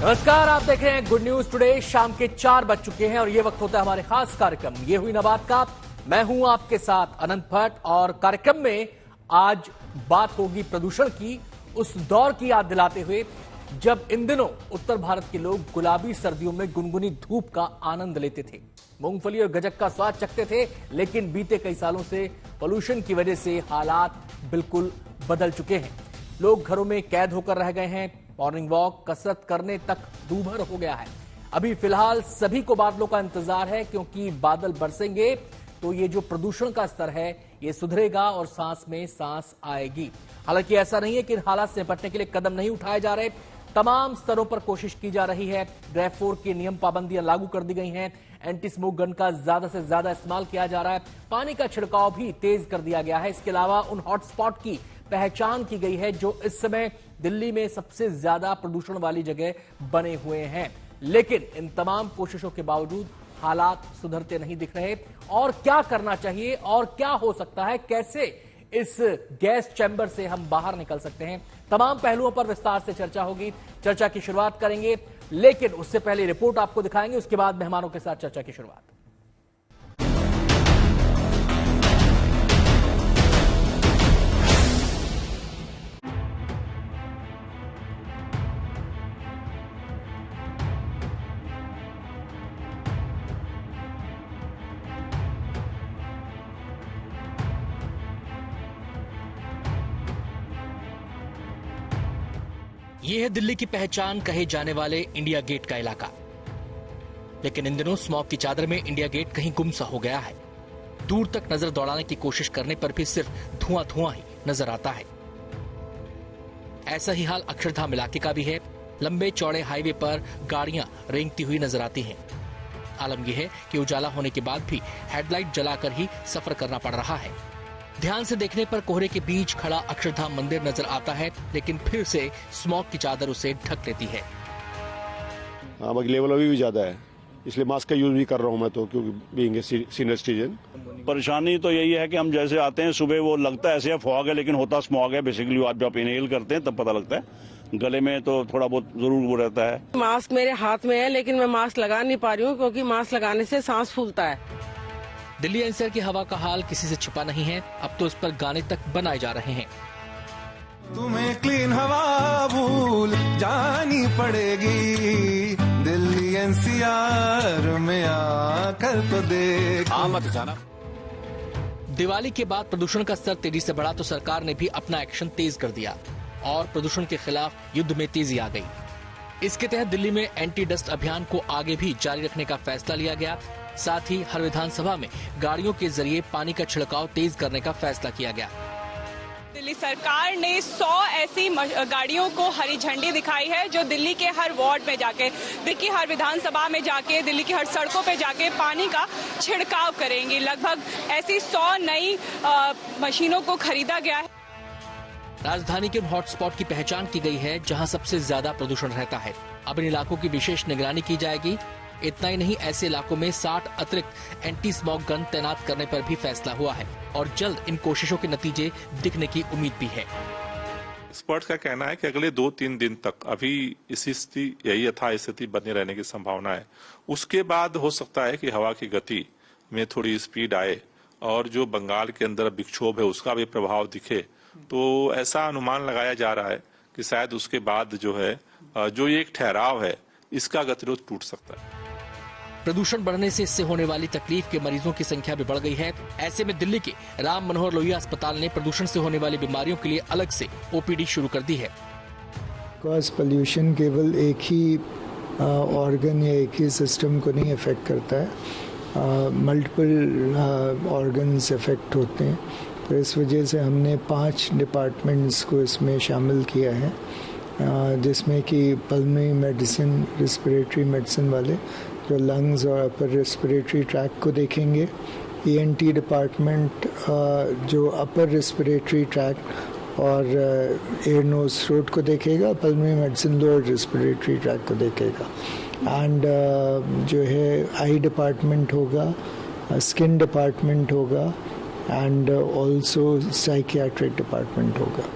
नमस्कार, आप देख रहे हैं गुड न्यूज टुडे। शाम के 4 बज चुके हैं और ये वक्त होता है हमारे खास कार्यक्रम ये हुई ना बात का। मैं हूं आपके साथ अनंत भट्ट और कार्यक्रम में आज बात होगी प्रदूषण की, उस दौर की याद दिलाते हुए जब इन दिनों उत्तर भारत के लोग गुलाबी सर्दियों में गुनगुनी धूप का आनंद लेते थे, मूंगफली और गजक का स्वाद चखते थे। लेकिन बीते कई सालों से पोल्यूशन की वजह से हालात बिल्कुल बदल चुके हैं। लोग घरों में कैद होकर रह गए हैं, मॉर्निंग वॉक, कसरत करने तक दूभर हो गया है। अभी फिलहाल सभी को बादलों का इंतजार है, क्योंकि बादल बरसेंगे तो ये जो प्रदूषण का स्तर है ये सुधरेगा और सांस में सांस आएगी। हालांकि ऐसा नहीं है कि इन हालात से निपटने के लिए कदम नहीं उठाए जा रहे। तमाम स्तरों पर कोशिश की जा रही है। ड्राइव 4 की नियम पाबंदियां लागू कर दी गई हैं। एंटी स्मोक गन का ज्यादा से ज्यादा इस्तेमाल किया जा रहा है। पानी का छिड़काव भी तेज कर दिया गया है। इसके अलावा उन हॉटस्पॉट की पहचान की गई है जो इस समय दिल्ली में सबसे ज्यादा प्रदूषण वाली जगह बने हुए हैं। लेकिन इन तमाम कोशिशों के बावजूद हालात सुधरते नहीं दिख रहे। और क्या करना चाहिए और क्या हो सकता है, कैसे इस गैस चैम्बर से हम बाहर निकल सकते हैं, तमाम पहलुओं पर विस्तार से चर्चा होगी। चर्चा की शुरुआत करेंगे, लेकिन उससे पहले रिपोर्ट आपको दिखाएंगे, उसके बाद मेहमानों के साथ चर्चा की शुरुआत। ये है दिल्ली की पहचान कहे जाने वाले इंडिया गेट का इलाका। लेकिन इन दिनों स्मॉग की चादर में इंडिया गेट कहीं गुम सा हो गया है। दूर तक नजर दौड़ाने की कोशिश करने पर भी सिर्फ धुआं धुआं ही नजर आता है। ऐसा ही हाल अक्षरधाम इलाके का भी है। लंबे चौड़े हाईवे पर गाड़ियां रेंगती हुई नजर आती हैं। आलम यह है कि उजाला होने के बाद भी हेडलाइट जलाकर ही सफर करना पड़ रहा है। ध्यान से देखने पर कोहरे के बीच खड़ा अक्षरधाम मंदिर नजर आता है, लेकिन फिर से स्मॉग की चादर उसे ढक लेती है। बाकी लेवल अभी भी ज्यादा है, इसलिए मास्क का यूज भी कर रहा हूं मैं तो, क्योंकि बीइंग ए सीनियर सिटीजन। परेशानी तो यही है कि हम जैसे आते हैं सुबह, वो लगता है ऐसे फॉग है लेकिन होता स्मॉग है। बेसिकली जब आप इनहेल करते हैं तब पता लगता है। गले में तो थोड़ा बहुत जरूर वो रहता है। मास्क मेरे हाथ में है लेकिन मैं मास्क लगा नहीं पा रही हूँ, क्योंकि मास्क लगाने से सांस फूलता है। दिल्ली एनसीआर की हवा का हाल किसी से छिपा नहीं है। अब तो इस पर गाने तक बनाए जा रहे हैं। तुम्हें क्लीन हवा भूल जानी पड़ेगी, दिल्ली एनसीआर में आकर तो देख। मत जाना। दिवाली के बाद प्रदूषण का स्तर तेजी से बढ़ा तो सरकार ने भी अपना एक्शन तेज कर दिया और प्रदूषण के खिलाफ युद्ध में तेजी आ गई। इसके तहत दिल्ली में एंटी डस्ट अभियान को आगे भी जारी रखने का फैसला लिया गया। साथ ही हर विधानसभा में गाड़ियों के जरिए पानी का छिड़काव तेज करने का फैसला किया गया। दिल्ली सरकार ने 100 ऐसी गाड़ियों को हरी झंडी दिखाई है जो दिल्ली के हर वार्ड में जाके, दिल्ली की हर विधानसभा में जाके, दिल्ली की हर सड़कों पे जाके पानी का छिड़काव करेंगी। लगभग ऐसी 100 नई मशीनों को खरीदा गया है। राजधानी के हॉटस्पॉट की पहचान की गई है जहां सबसे ज्यादा प्रदूषण रहता है। अब इन इलाकों की विशेष निगरानी की जाएगी। इतना ही नहीं, ऐसे इलाकों में 60 अतिरिक्त एंटी स्मॉग गन तैनात करने पर भी फैसला हुआ है और जल्द इन कोशिशों के नतीजे दिखने की उम्मीद भी है। एक्सपर्ट्स का कहना है कि अगले 2-3 दिन तक अभी इसी स्थिति, यही यथास्थिति बने रहने की संभावना है। उसके बाद हो सकता है कि हवा की गति में थोड़ी स्पीड आए और जो बंगाल के अंदर विक्षोभ है उसका भी प्रभाव दिखे। तो ऐसा अनुमान लगाया जा रहा है कि शायद उसके बाद जो है जो ये एक ठहराव है इसका गतिरोध टूट सकता है। प्रदूषण बढ़ने से इससे होने वाली तकलीफ के मरीजों की संख्या भी बढ़ गई है। ऐसे में दिल्ली के राम मनोहर लोहिया अस्पताल ने प्रदूषण से होने वाली बीमारियों के लिए अलग से ओपीडी शुरू कर दी है। बिकॉज पोल्यूशन केवल एक ही ऑर्गन या एक ही सिस्टम को नहीं अफेक्ट करता है, मल्टीपल ऑर्गन्स अफेक्ट होते हैं। तो इस वजह से हमने 5 डिपार्टमेंट्स को इसमें शामिल किया है, जिसमें कि पल्मोनरी मेडिसिन, रेस्पिरेटरी मेडिसिन वाले जो लंग्स और अपर रेस्पिरेटरी ट्रैक को देखेंगे, ईएनटी डिपार्टमेंट जो अपर रेस्पिरेटरी ट्रैक और एयर नोज थ्रोट को देखेगा, pulmonary medicine lower respiratory tract को देखेगा, एंड जो है आई डिपार्टमेंट होगा, स्किन डिपार्टमेंट होगा, एंड ऑल्सो साइकियाट्रिक डिपार्टमेंट होगा।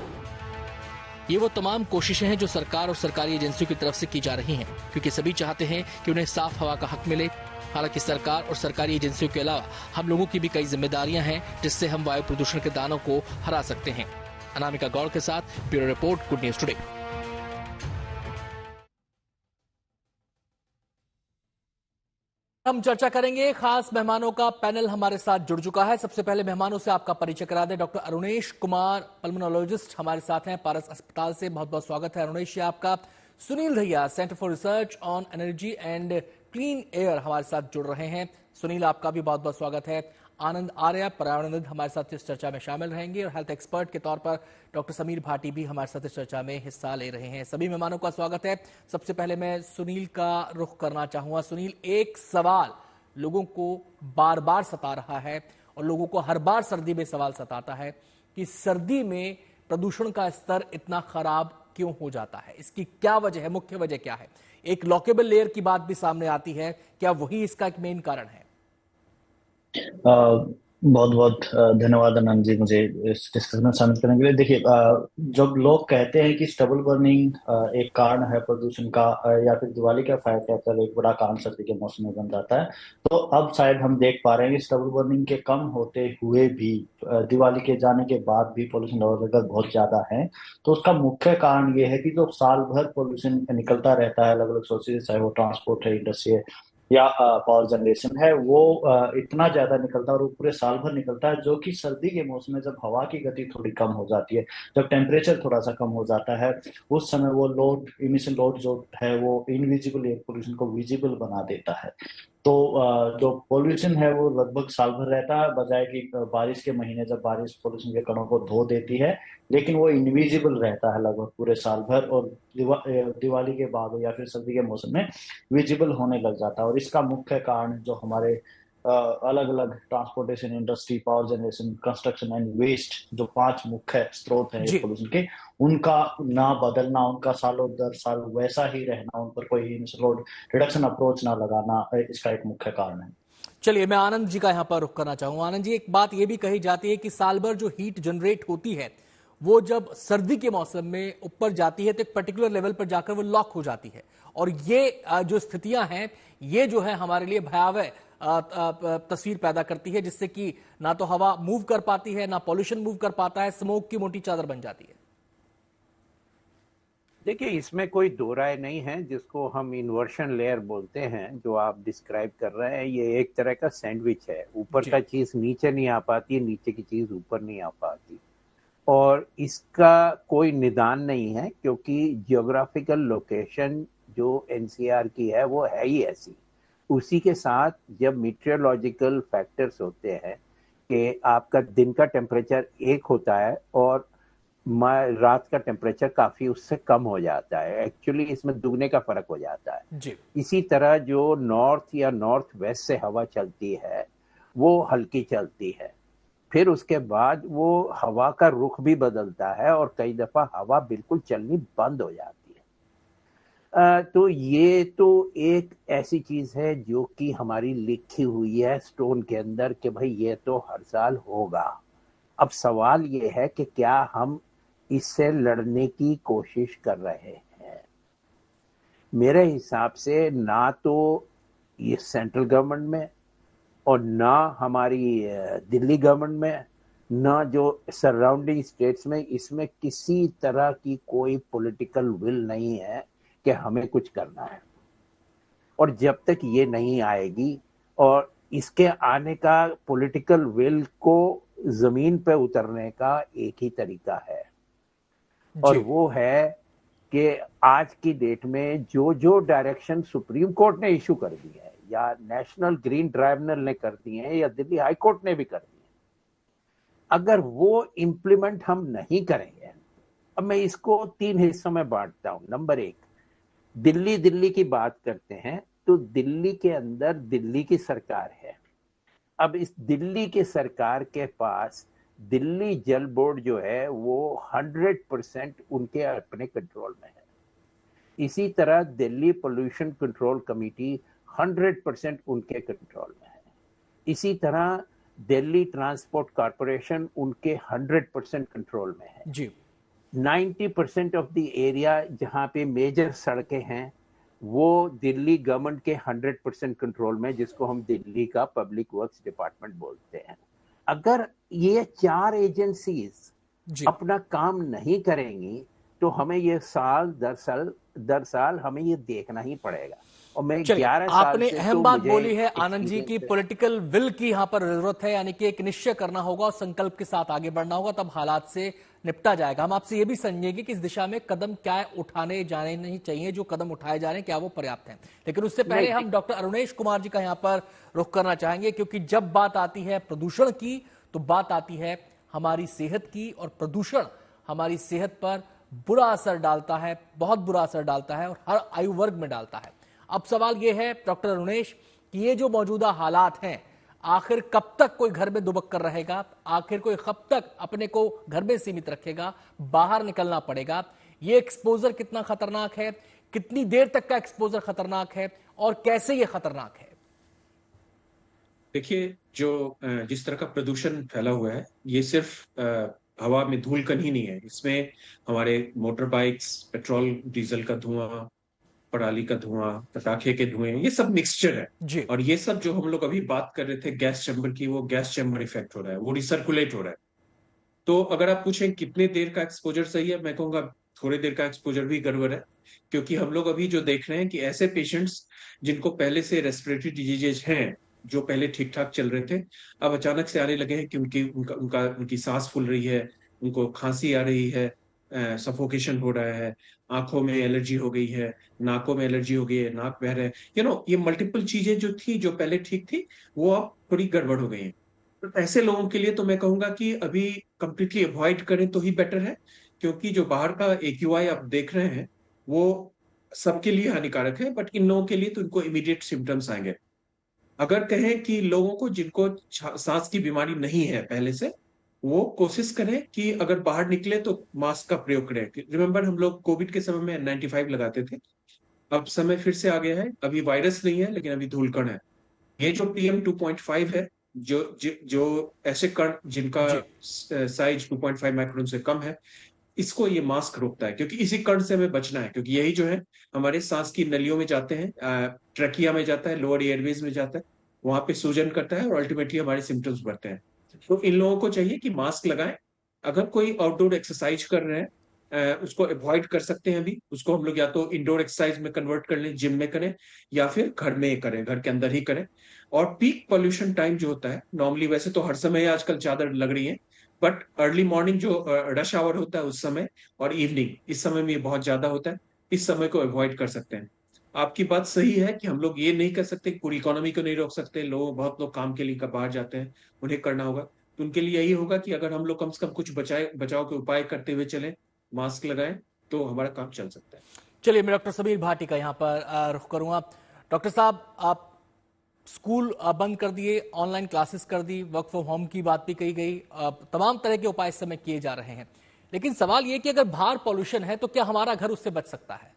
ये वो तमाम कोशिशें हैं जो सरकार और सरकारी एजेंसियों की तरफ से की जा रही हैं, क्योंकि सभी चाहते हैं कि उन्हें साफ हवा का हक मिले। हालांकि सरकार और सरकारी एजेंसियों के अलावा हम लोगों की भी कई जिम्मेदारियां हैं, जिससे हम वायु प्रदूषण के दानों को हरा सकते हैं। अनामिका गौड़ के साथ bureau report, good news today. हम चर्चा करेंगे, खास मेहमानों का पैनल हमारे साथ जुड़ चुका है। सबसे पहले मेहमानों से आपका परिचय करा दें। डॉक्टर अरुणेश कुमार, पल्मोनोलॉजिस्ट, हमारे साथ हैं पारस अस्पताल से। बहुत बहुत स्वागत है अरुणेश जी आपका। Sunil Dahiya, centre for research on energy and clean air, हमारे साथ जुड़ रहे हैं। सुनील, आपका भी बहुत बहुत स्वागत है। आनंद आर्य, पर्यावरण हमारे साथ इस चर्चा में शामिल रहेंगे, और हेल्थ एक्सपर्ट के तौर पर डॉक्टर समीर भाटी भी हमारे साथ इस चर्चा में हिस्सा ले रहे हैं। सभी मेहमानों का स्वागत है। सबसे पहले मैं सुनील का रुख करना चाहूंगा। सुनील, एक सवाल लोगों को बार बार सता रहा है, और लोगों को हर बार सर्दी में सवाल सताता है कि सर्दी में प्रदूषण का स्तर इतना खराब क्यों हो जाता है? इसकी क्या वजह है, मुख्य वजह क्या है? एक लॉकेबल लेयर की बात भी सामने आती है, क्या वही इसका एक मेन कारण है? बहुत बहुत धन्यवाद आनंद जी, मुझे इस डिस्कशन में शामिल करने के लिए। देखिए, जब लोग कहते हैं कि स्टबल बर्निंग एक कारण है प्रदूषण का, या फिर दिवाली का फायर क्रैकर एक बड़ा कारण सर्दी के मौसम में बन जाता है, तो अब शायद हम देख पा रहे हैं कि स्टबल बर्निंग के कम होते हुए भी दिवाली के जाने के बाद भी पोल्यूशन लेवल अगर बहुत ज्यादा है, तो उसका मुख्य कारण ये है कि जो साल भर पोल्यूशन निकलता रहता है अलग अलग सोर्सेज, चाहे वो ट्रांसपोर्ट है, इंडस्ट्री है, या पावर जनरेशन है, वो इतना ज्यादा निकलता है और वो पूरे साल भर निकलता है, जो कि सर्दी के मौसम में जब हवा की गति थोड़ी कम हो जाती है, जब टेम्परेचर थोड़ा सा कम हो जाता है, उस समय वो लोड, इमिशन लोड जो है वो इनविजिबल एयर पोल्यूशन को विजिबल बना देता है। तो जो पोल्यूशन है वो लगभग साल भर रहता है, बजाय कि बारिश के महीने जब बारिश पोल्यूशन के कणों को धो देती है, लेकिन वो इनविजिबल रहता है लगभग पूरे साल भर, और दिवाली के बाद या फिर सर्दी के मौसम में विजिबल होने लग जाता है। और इसका मुख्य कारण जो हमारे अलग अलग transportation, industry, power generation, construction and waste, जो 5 मुख्य स्रोत हैं एयर पोल्यूशन के, उनका ना बदलना, उनका सालों दर साल वैसा ही रहना, उन पर कोई लोड रिडक्शन अप्रोच ना लगाना, इसका एक मुख्य कारण है। चलिए, मैं आनंद जी का यहाँ पर रुख करना चाहूंगा। आनंद जी, एक बात यह भी कही जाती है कि साल भर जो हीट जनरेट होती है, वो जब सर्दी के मौसम में ऊपर जाती है तो एक पर्टिकुलर लेवल पर जाकर वो लॉक हो जाती है, और ये जो स्थितियां हैं, ये जो है हमारे लिए भयावह तस्वीर पैदा करती है, जिससे कि ना तो हवा मूव कर पाती है, ना पॉल्यूशन मूव कर पाता है, स्मोक की मोटी चादर बन जाती है। देखिए, इसमें कोई दो राय नहीं है। जिसको हम इन्वर्शन लेयर बोलते हैं, जो आप डिस्क्राइब कर रहे हैं, ये एक तरह का सैंडविच है। ऊपर का चीज नीचे नहीं आ पाती, नीचे की चीज ऊपर नहीं आ पाती, और इसका कोई निदान नहीं है, क्योंकि जियोग्राफिकल लोकेशन जो एनसीआर की है वो है ही ऐसी। उसी के साथ जब मीटियोलॉजिकल फैक्टर्स होते हैं कि आपका दिन का टेम्परेचर एक होता है और रात का टेम्परेचर काफी उससे कम हो जाता है, एक्चुअली इसमें दुगने का फर्क हो जाता है जी। इसी तरह जो नॉर्थ या नॉर्थ वेस्ट से हवा चलती है वो हल्की चलती है, फिर उसके बाद वो हवा का रुख भी बदलता है, और कई दफा हवा बिल्कुल चलनी बंद हो जाती है। तो ये तो एक ऐसी चीज है जो कि हमारी लिखी हुई है स्टोन के अंदर कि भाई ये तो हर साल होगा। अब सवाल ये है कि क्या हम इससे लड़ने की कोशिश कर रहे हैं? मेरे हिसाब से ना तो ये सेंट्रल गवर्नमेंट में, और ना हमारी दिल्ली गवर्नमेंट में, ना जो सराउंडिंग स्टेट्स में, इसमें किसी तरह की कोई पॉलिटिकल विल नहीं है कि हमें कुछ करना है। और जब तक ये नहीं आएगी, और इसके आने का पॉलिटिकल विल को जमीन पे उतरने का एक ही तरीका है, और वो है कि आज की डेट में जो जो डायरेक्शन सुप्रीम कोर्ट ने इशू कर दी है, या नेशनल ग्रीन ट्राइब्यूनल ने कर दी है, या दिल्ली हाई कोर्ट ने भी कर दी है, अगर वो इम्प्लीमेंट हम नहीं करेंगे। अब मैं इसको 3 हिस्सों में बांटता हूं। नंबर 1, दिल्ली की बात करते हैं, तो दिल्ली के अंदर दिल्ली की सरकार है। अब इस दिल्ली की सरकार के पास दिल्ली जल बोर्ड जो है वो 100% उनके अपने कंट्रोल में है। इसी तरह दिल्ली पोल्यूशन कंट्रोल कमेटी 100% उनके कंट्रोल में है। इसी तरह दिल्ली ट्रांसपोर्ट कॉरपोरेशन उनके 100% कंट्रोल में है जी। 90% ऑफ द एरिया जहाँ पे मेजर सड़कें हैं वो दिल्ली गवर्नमेंट के 100% कंट्रोल में, जिसको हम दिल्ली का पब्लिक वर्क्स डिपार्टमेंट बोलते हैं। अगर ये 4 एजेंसीज अपना काम नहीं करेंगी तो हमें ये साल दर साल हमें ये देखना ही पड़ेगा। और मैं 11 साल आपने से अहम तो बात मुझे बोली है आनंद जी की experience है। पॉलिटिकल विल की यहां पर जरूरत है, यानी कि एक निश्चय करना होगा और संकल्प के साथ आगे बढ़ना होगा, तब हालात से निपटा जाएगा। हम आपसे ये भी समझेंगे कि इस दिशा में कदम क्या उठाने जाने नहीं चाहिए, जो कदम उठाए जा रहे हैं क्या वो पर्याप्त हैं। लेकिन उससे पहले हम डॉक्टर अरुणेश कुमार जी का यहां पर रुख करना चाहेंगे, क्योंकि जब बात आती है प्रदूषण की तो बात आती है हमारी सेहत की, और प्रदूषण हमारी सेहत पर बुरा असर डालता है, बहुत बुरा असर डालता है और हर आयु वर्ग में डालता है। अब सवाल यह है डॉक्टर अरुणेश कि ये जो मौजूदा हालात हैं, आखिर कब तक कोई घर में दुबक कर रहेगा, आखिर कोई कब तक अपने को घर में सीमित रखेगा, बाहर निकलना पड़ेगा। ये एक्सपोजर कितना खतरनाक है, कितनी देर तक का एक्सपोजर खतरनाक है और कैसे ये खतरनाक है? देखिए, जो जिस तरह का प्रदूषण फैला हुआ है, ये सिर्फ हवा में धूल कण ही नहीं है। इसमें हमारे मोटर बाइक्स, पेट्रोल डीजल का धुआं, पराली का धुआं, पटाखे के धुएं, ये सब मिक्सचर है। और ये सब जो हम लोग अभी बात कर रहे थे गैस चैम्बर की, वो गैस चैम्बर इफेक्ट हो रहा है, वो रिसर्कुलेट हो रहा है। तो अगर आप पूछें कितने देर का एक्सपोजर सही है, मैं कहूंगा थोड़ी देर का एक्सपोजर भी गड़बड़ है। क्योंकि हम लोग अभी जो देख रहे हैं कि ऐसे पेशेंट्स जिनको पहले से रेस्पिरेटरी डिजीजेज हैं, जो पहले ठीक ठाक चल रहे थे, अब अचानक से आने लगे हैं कि उनकी सांस फूल रही है, उनको खांसी आ रही है, सफोकेशन हो रहा है, आंखों में एलर्जी हो गई है, नाकों में एलर्जी हो गई है, नाक बह रहा है। ये मल्टीपल चीजें जो थी, जो पहले ठीक थी, वो अब थोड़ी गड़बड़ हो गई हैं। तो ऐसे लोगों के लिए तो मैं कहूंगा कि अभी कंप्लीटली अवॉइड करें तो ही बेटर है। क्योंकि जो बाहर का AQI आप देख रहे हैं वो सबके लिए हानिकारक है, बट इन लोगों के लिए तो इनको इमीडिएट सिम्टम्स आएंगे। अगर कहें कि लोगों को जिनको सांस की बीमारी नहीं है पहले से, वो कोशिश करें कि अगर बाहर निकले तो मास्क का प्रयोग करें। रिमेंबर, हम लोग कोविड के समय में N95 लगाते थे, अब समय फिर से आ गया है। अभी वायरस नहीं है, लेकिन अभी धूलकण है। ये जो PM 2.5 है, जो ऐसे कण जिनका साइज 2.5 माइक्रोन से कम है, इसको ये मास्क रोकता है। क्योंकि इसी कण से हमें बचना है, क्योंकि यही जो है हमारे सांस की नलियों में जाते हैं, ट्रकिया में जाता है, लोअर एयरवेज में जाता है, वहां पे सूजन करता है और अल्टीमेटली हमारे सिम्टम्स बढ़ते हैं। तो इन लोगों को चाहिए कि मास्क लगाएं। अगर कोई आउटडोर एक्सरसाइज कर रहे हैं, उसको अवॉइड कर सकते हैं। अभी उसको हम लोग या तो इंडोर एक्सरसाइज में कन्वर्ट कर लें, जिम में करें, या फिर घर में करें, घर के अंदर ही करें। और पीक पॉल्यूशन टाइम जो होता है, नॉर्मली वैसे तो हर समय आजकल चादर लग रही है, बट अर्ली मॉर्निंग जो रश आवर होता है उस समय, और इवनिंग, इस समय में बहुत ज्यादा होता है। इस समय को अवॉइड कर सकते हैं। आपकी बात सही है कि हम लोग ये नहीं कर सकते, पूरी इकोनॉमी को नहीं रोक सकते। बहुत लोग काम के लिए बाहर जाते हैं, उन्हें करना होगा। तो उनके लिए यही होगा कि अगर हम लोग कम से कम कुछ बचाव के उपाय करते हुए चलें, मास्क लगाएं, तो हमारा काम चल सकता है। चलिए, मैं डॉक्टर समीर भाटी का यहाँ पर रुख करूंगा। डॉक्टर साहब, आप स्कूल बंद कर दिए, ऑनलाइन क्लासेस कर दी, वर्क फ्रॉम होम की बात भी कही गई, तमाम तरह के उपाय इस समय किए जा रहे हैं। लेकिन सवाल यह कि अगर बाहर पॉल्यूशन है तो क्या हमारा घर उससे बच सकता है?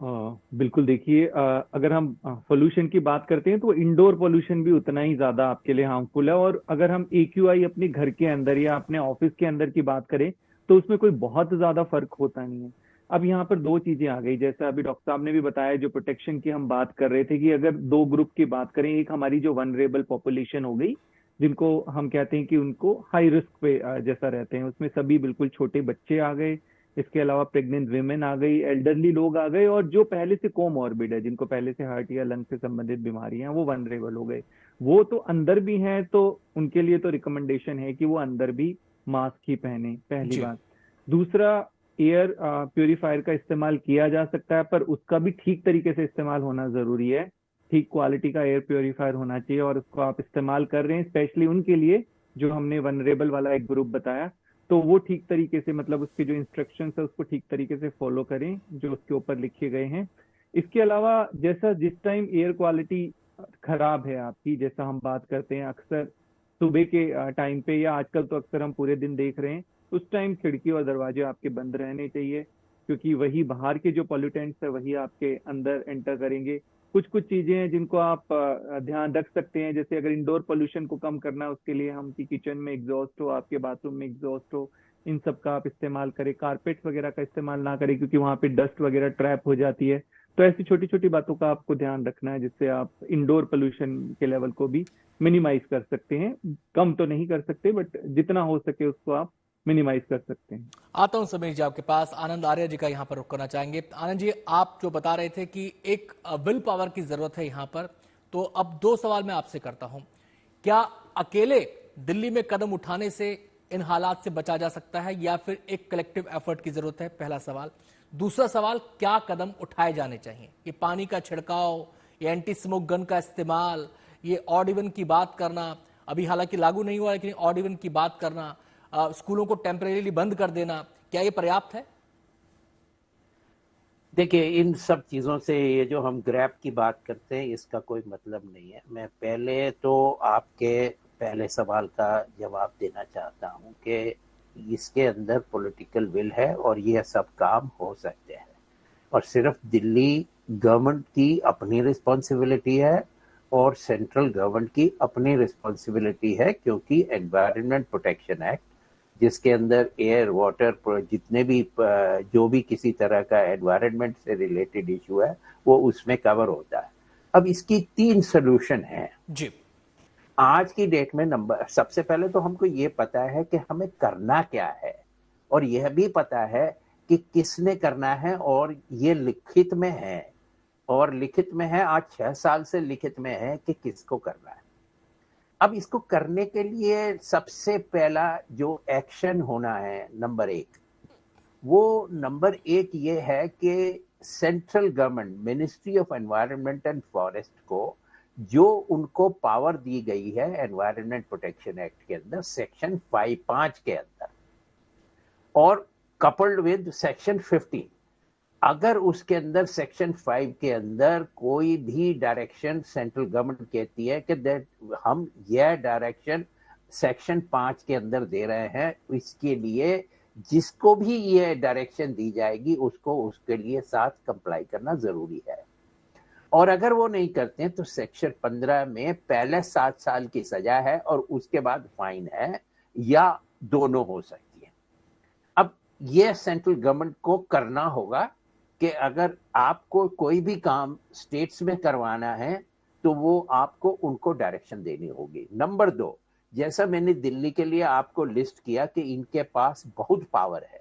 बिल्कुल। देखिए, अगर हम पोल्यूशन की बात करते हैं तो इंडोर पोल्यूशन भी उतना ही ज्यादा आपके लिए हार्मफुल है। और अगर हम AQI अपने घर के अंदर या अपने ऑफिस के अंदर की बात करें तो उसमें कोई बहुत ज्यादा फर्क होता नहीं है। अब यहाँ पर 2 चीजें आ गई, जैसे अभी डॉक्टर साहब ने भी बताया, जो प्रोटेक्शन की हम बात कर रहे थे कि अगर 2 ग्रुप की बात करें, एक हमारी जो वनरेबल पॉपुलेशन हो गई, जिनको हम कहते हैं कि उनको हाई रिस्क पे जैसा रहते हैं, उसमें सभी बिल्कुल छोटे बच्चे आ गए, इसके अलावा प्रेग्नेंट विमेन आ गई, एल्डरली लोग आ गए, और जो पहले से कोमॉर्बिड है, जिनको पहले से हार्ट या लंग से संबंधित बीमारियां, वो वनरेबल हो गए। वो तो अंदर भी हैं, तो उनके लिए तो रिकमेंडेशन है कि वो अंदर भी मास्क ही पहने, पहली बात। दूसरा, एयर प्यूरिफायर का इस्तेमाल किया जा सकता है, पर उसका भी ठीक तरीके से इस्तेमाल होना जरूरी है। ठीक क्वालिटी का एयर प्यूरिफायर होना चाहिए, और उसको आप इस्तेमाल कर रहे हैं स्पेशली उनके लिए जो हमने वनरेबल वाला एक ग्रुप बताया, तो वो ठीक तरीके से, मतलब उसके जो इंस्ट्रक्शंस है उसको ठीक तरीके से फॉलो करें जो उसके ऊपर लिखे गए हैं। इसके अलावा जैसा जिस टाइम एयर क्वालिटी खराब है आपकी, जैसा हम बात करते हैं अक्सर सुबह के टाइम पे, या आजकल तो अक्सर हम पूरे दिन देख रहे हैं, उस टाइम खिड़की और दरवाजे आपके बंद रहने चाहिए, क्योंकि वही बाहर के जो पॉल्यूटेंट्स है वही आपके अंदर एंटर करेंगे। कुछ चीजें हैं जिनको आप ध्यान रख सकते हैं, जैसे अगर इंडोर पोल्यूशन को कम करना है उसके लिए हम कि किचन में एग्जॉस्ट हो, आपके बाथरूम में एग्जॉस्ट हो, इन सब का आप इस्तेमाल करें, कारपेट्स वगैरह का इस्तेमाल ना करें क्योंकि वहां पे डस्ट वगैरह ट्रैप हो जाती है। तो ऐसी छोटी छोटी बातों का आपको ध्यान रखना है जिससे आप इंडोर पोल्यूशन के लेवल को भी मिनिमाइज कर सकते हैं। कम तो नहीं कर सकते बट जितना हो सके उसको आप मिनिमाइज कर सकते हैं। आता हूं समीर जी आपके पास, आनंद आर्य जी का यहां पर रुक करना चाहेंगे। आनंद जी, आप जो बता रहे थे कि एक विल पावर की जरूरत है यहां पर, तो अब दो सवाल मैं आपसे करता हूं। क्या अकेले दिल्ली में कदम उठाने से इन हालात से बचा जा सकता है या फिर एक कलेक्टिव एफर्ट की जरूरत है? पहला सवाल। दूसरा सवाल, क्या कदम उठाए जाने चाहिए? ये पानी का छिड़काव, ये एंटी स्मोक गन का इस्तेमाल, ये ऑड इवन की बात करना, अभी हालांकि लागू नहीं हुआ लेकिन ऑड इवन की बात करना, स्कूलों को टेम्परेरीली बंद कर देना, क्या ये पर्याप्त है? देखिए, इन सब चीज़ों से ये जो हम ग्रैब की बात करते हैं इसका कोई मतलब नहीं है। मैं पहले तो आपके पहले सवाल का जवाब देना चाहता हूं कि इसके अंदर पॉलिटिकल विल है और ये सब काम हो सकते हैं, और सिर्फ दिल्ली गवर्नमेंट की अपनी रिस्पॉन्सिबिलिटी है और सेंट्रल गवर्नमेंट की अपनी रिस्पॉन्सिबिलिटी है, क्योंकि एनवायरनमेंट प्रोटेक्शन एक्ट जिसके अंदर एयर वाटर जितने भी जो भी किसी तरह का एनवायरनमेंट से रिलेटेड इशू है वो उसमें कवर होता है। अब इसकी 3 सोल्यूशन है जी। आज की डेट में। सबसे पहले तो हमको ये पता है कि हमें करना क्या है, और यह भी पता है कि किसने करना है, और ये लिखित में है, और लिखित में है, आज 6 साल से लिखित में है कि किसको करना है। अब इसको करने के लिए सबसे पहला जो एक्शन होना है, नंबर 1 ये है कि central government, ministry of environment and forest को जो उनको पावर दी गई है एनवायरनमेंट प्रोटेक्शन एक्ट के अंदर सेक्शन 5 के अंदर और कपल्ड विद सेक्शन 15, अगर उसके अंदर सेक्शन 5 के अंदर कोई भी डायरेक्शन सेंट्रल गवर्नमेंट कहती है कि हम यह डायरेक्शन सेक्शन 5 के अंदर दे रहे हैं, इसके लिए जिसको भी ये डायरेक्शन दी जाएगी उसको उसके लिए साथ कंप्लाई करना जरूरी है। और अगर वो नहीं करते हैं तो सेक्शन 15 में पहले 7 साल की सजा है और उसके बाद फाइन है, या दोनों हो सकती है। अब ये सेंट्रल गवर्नमेंट को करना होगा कि अगर आपको कोई भी काम स्टेट्स में करवाना है तो वो आपको उनको डायरेक्शन देनी होगी। नंबर 2, जैसा मैंने दिल्ली के लिए आपको लिस्ट किया कि इनके पास बहुत पावर है,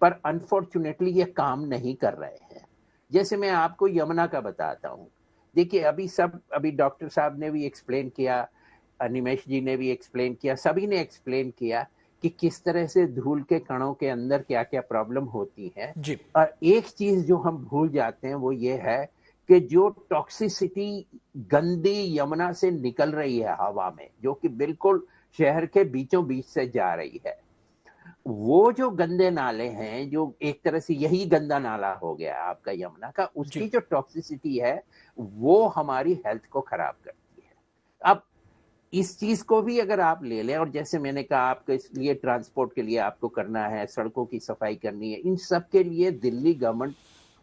पर अनफॉर्चुनेटली ये काम नहीं कर रहे हैं। जैसे मैं आपको यमुना का बताता हूं, देखिए अभी डॉक्टर साहब ने भी एक्सप्लेन किया, निमेश जी ने भी एक्सप्लेन किया, सभी ने एक्सप्लेन किया कि किस तरह से धूल के कणों के अंदर क्या क्या प्रॉब्लम होती है। और एक चीज जो हम भूल जाते हैं वो ये है कि जो टॉक्सिसिटी गंदी यमुना से निकल रही है हवा में, जो कि बिल्कुल शहर के बीचों बीच से जा रही है, वो जो गंदे नाले हैं, जो एक तरह से यही गंदा नाला हो गया आपका यमुना का, उसकी जो टॉक्सिसिटी है वो हमारी हेल्थ को खराब करती है। अब इस चीज को भी अगर आप ले लें, और जैसे मैंने कहा आपको इसलिए ट्रांसपोर्ट के लिए आपको करना है, सड़कों की सफाई करनी है, इन सब के लिए दिल्ली गवर्नमेंट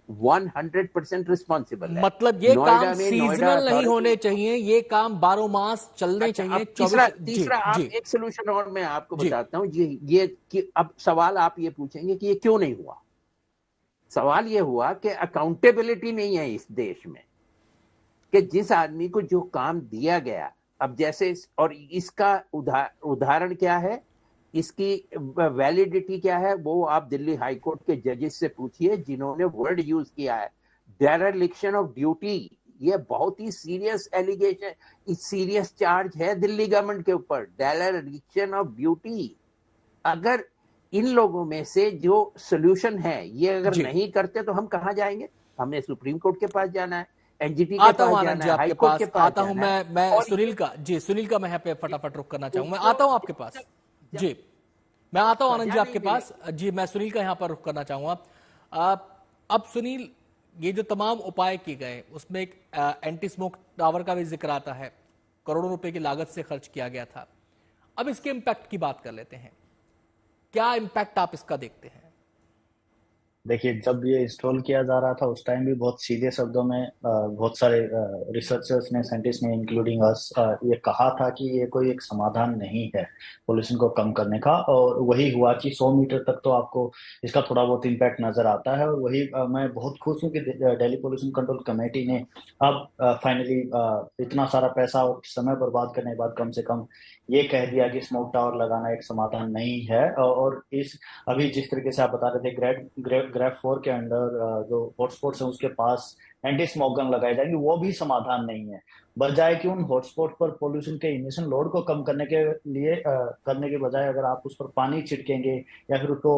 100% रिस्पॉन्सिबल है। मतलब ये काम सीजनल नहीं होने चाहिए, ये काम 12 मास चलने चाहिए। तीसरा आप एक सोल्यूशन और मैं आपको बताता हूँ, ये कि अब सवाल आप ये पूछेंगे कि ये क्यों नहीं हुआ। सवाल ये हुआ कि अकाउंटेबिलिटी नहीं है इस देश में, कि जिस आदमी को जो काम दिया गया, अब जैसे, और इसका उदाहरण क्या है, इसकी वैलिडिटी क्या है, वो आप दिल्ली हाई कोर्ट के जजेस से पूछिए जिन्होंने वर्ड यूज किया है, डेरेलिक्शन ऑफ ड्यूटी। ये बहुत ही सीरियस एलिगेशन, सीरियस चार्ज है दिल्ली गवर्नमेंट के ऊपर, डेरेलिक्शन ऑफ ड्यूटी। अगर इन लोगों में से जो सोल्यूशन है ये अगर नहीं करते तो हम कहाँ जाएंगे? हमें सुप्रीम कोर्ट के पास जाना है, एनजीटी के पास जाना है, हाई कोर्ट के पास आता हूं मैं सुनील का मैं यहाँ पे फटाफट रुक करना चाहूंगा। मैं आता हूं आपके पास जी, मैं आता हूं आनंद जी आपके पास जी। मैं सुनील का यहां पर रुख करना चाहूंगा। अब सुनील, ये जो तमाम उपाय किए गए उसमें एक एंटी स्मोक टावर का भी जिक्र आता है, करोड़ों रुपए की लागत से खर्च किया गया था। अब इसके इम्पैक्ट की बात कर लेते हैं, क्या इम्पैक्ट आप इसका देखते हैं? देखिए, जब ये इंस्टॉल किया जा रहा था उस टाइम भी बहुत सीधे शब्दों में बहुत सारे रिसर्चर्स ने, साइंटिस्ट ने, इंक्लूडिंग अस, ये कहा था कि ये कोई एक समाधान नहीं है पोल्यूशन को कम करने का। और वही हुआ कि 100 मीटर तक तो आपको इसका थोड़ा बहुत इम्पैक्ट नजर आता है। और वही मैं बहुत खुश हूँ कि दिल्ली पोल्यूशन कंट्रोल कमेटी ने अब फाइनली इतना सारा पैसा और समय बर्बाद करने के बाद कम से कम ये कह दिया कि स्मोक टावर लगाना एक समाधान नहीं है। और इस अभी जिस तरीके से आप बता रहे थे, ग्रेड 4 के अंडर जो हॉटस्पॉट्स है उसके पास एंटी स्मोक गन लगाई जाएंगी, वो भी समाधान नहीं है। बजाय कि उन हॉटस्पॉट पर पोल्यूशन के इमिशन लोड को कम करने के लिए करने के बजाय अगर आप उस पर पानी छिड़केंगे या फिर उसको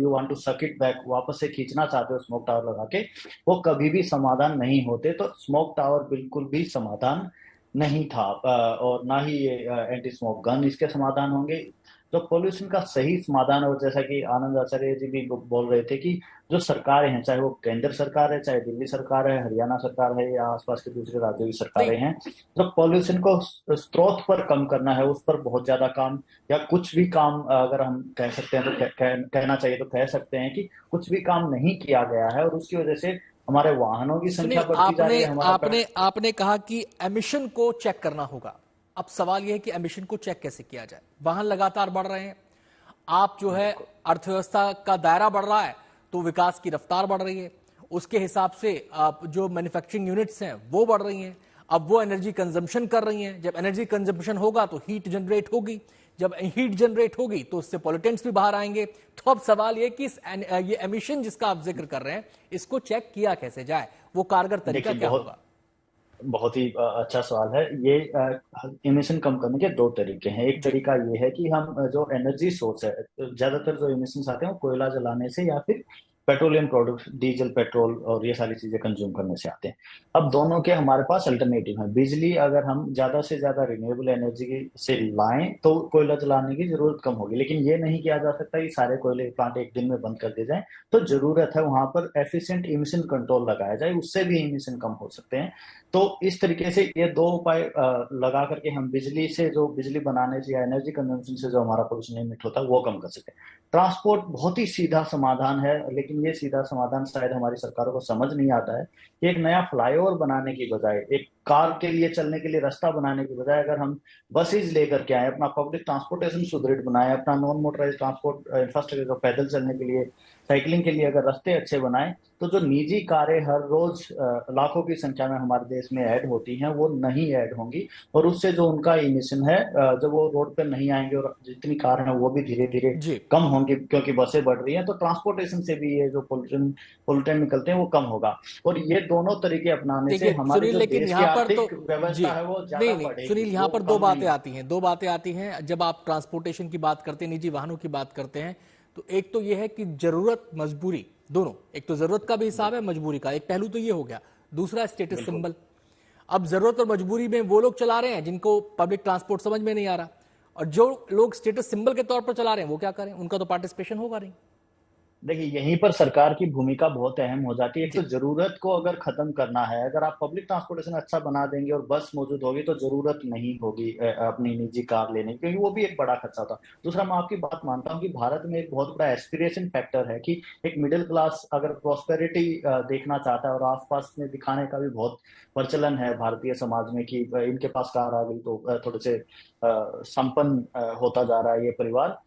you want to suck it back, वापस से खींचना चाहते हो स्मोक टावर लगा के, वो कभी भी समाधान नहीं होते। तो स्मोक टावर बिल्कुल भी समाधान नहीं था और ना ही ये एंटी स्मोक गन इसके समाधान होंगे। तो पोल्यूशन का सही समाधान, और जैसा कि आनंद आचार्य जी भी बोल रहे थे कि जो सरकारें हैं, चाहे वो केंद्र सरकार है, चाहे दिल्ली सरकार है, हरियाणा सरकार है या आसपास के दूसरे राज्यों की सरकारें हैं, जो पोल्यूशन को स्रोत पर कम करना है उस पर बहुत ज्यादा काम, या कुछ भी काम अगर हम कह सकते हैं तो कहना चाहिए तो कह सकते हैं कि कुछ भी काम नहीं किया गया है। और उसकी वजह से हमारे वाहनों की संख्या बढ़ती जा रही है। आपने कहा कि एमिशन को चेक करना होगा। अब सवाल यह है कि एमिशन को चेक कैसे किया जाए? वाहन लगातार बढ़ रहे हैं, आप जो है अर्थव्यवस्था का दायरा बढ़ रहा है तो विकास की रफ्तार बढ़ रही है, उसके हिसाब से आप जो मैन्युफैक्चरिंग यूनिट्स हैं वो बढ़ रही हैं, अब वो एनर्जी कंजम्पशन कर रही हैं। जब एनर्जी कंजम्पशन होगा तो हीट जनरेट होगी, जब हीट जनरेट होगी तो उससे पॉल्यूटेंट्स भी बाहर आएंगे। तो अब सवाल ये कि ये एमिशन जिसका आप जिक्र कर रहे हैं इसको चेक किया कैसे जाए, वो कारगर तरीका क्या होगा? बहुत ही अच्छा सवाल है ये। इमिशन कम करने के दो तरीके हैं। एक तरीका ये है कि हम जो एनर्जी सोर्स है, ज्यादातर जो इमिशन आते हैं वो कोयला जलाने से या फिर पेट्रोलियम प्रोडक्ट, डीजल, पेट्रोल और ये सारी चीजें कंज्यूम करने से आते हैं। अब दोनों के हमारे पास अल्टरनेटिव है। बिजली अगर हम ज्यादा से ज्यादा रिन्यूएबल एनर्जी से लाएं तो कोयला जलाने की जरूरत कम होगी, लेकिन ये नहीं किया जा सकता कि सारे कोयले प्लांट एक दिन में बंद कर दिए जाए। तो जरूरत है वहां पर एफिशिएंट इमिशन कंट्रोल लगाया जाए, उससे भी इमिशन कम हो सकते हैं। तो इस तरीके से ये दो उपाय लगा करके हम बिजली से, जो बिजली बनाने से या एनर्जी कंजम्पशन से जो हमारा पोल्यूशन इमिट होता है वो कम कर सकते हैं। ट्रांसपोर्ट बहुत ही सीधा समाधान है, लेकिन ये सीधा समाधान शायद हमारी सरकारों को समझ नहीं आता है कि एक नया फ्लाईओवर बनाने की बजाय, एक कार के लिए चलने के लिए रास्ता बनाने की बजाय अगर हम बसेज लेकर के आए, अपना पब्लिक ट्रांसपोर्टेशन सुदृढ़ बनाए, अपना नॉन मोटराइज ट्रांसपोर्ट इंफ्रास्ट्रक्चर, पैदल चलने के लिए, साइकिलिंग के लिए अगर रास्ते अच्छे बनाए, तो जो निजी कारें हर रोज लाखों की संख्या में हमारे देश में ऐड होती हैं वो नहीं ऐड होंगी। और उससे जो उनका इमिशन है, जब वो रोड पर नहीं आएंगे और जितनी कार हैं वो भी धीरे धीरे कम होंगी क्योंकि बसें बढ़ रही हैं, तो ट्रांसपोर्टेशन से भी ये जो पोल्यूटेंट निकलते हैं वो कम होगा। और ये दोनों तरीके अपनाने से हमारे जो देश की आर्थिक व्यवस्था है वो ज्यादा बढ़ेगी। सुनील, यहाँ पर दो बातें आती हैं जब आप ट्रांसपोर्टेशन की बात करते हैं, निजी वाहनों की बात करते हैं। तो एक तो यह है कि जरूरत मजबूरी दोनों, एक तो जरूरत का भी हिसाब है, मजबूरी का एक पहलू तो ये हो गया। दूसरा स्टेटस सिंबल। अब जरूरत और मजबूरी में वो लोग चला रहे हैं जिनको पब्लिक ट्रांसपोर्ट समझ में नहीं आ रहा, और जो लोग स्टेटस सिंबल के तौर पर चला रहे हैं वो क्या करें? उनका तो पार्टिसिपेशन होगा नहीं। देखिए, यहीं पर सरकार की भूमिका बहुत अहम हो जाती है। एक तो जरूरत को अगर खत्म करना है, अगर आप पब्लिक ट्रांसपोर्टेशन अच्छा बना देंगे और बस मौजूद होगी तो जरूरत नहीं होगी अपनी निजी कार लेने की, क्योंकि वो भी एक बड़ा खर्चा था। दूसरा, मैं आपकी बात मानता हूँ कि भारत में एक बहुत बड़ा एस्पिरेशन फैक्टर है कि एक मिडिल क्लास अगर प्रॉस्पेरिटी देखना चाहता है, और आसपास में दिखाने का भी बहुत प्रचलन है भारतीय समाज में कि इनके पास कार आ गई तो थोड़े से संपन्न होता जा रहा है ये परिवार।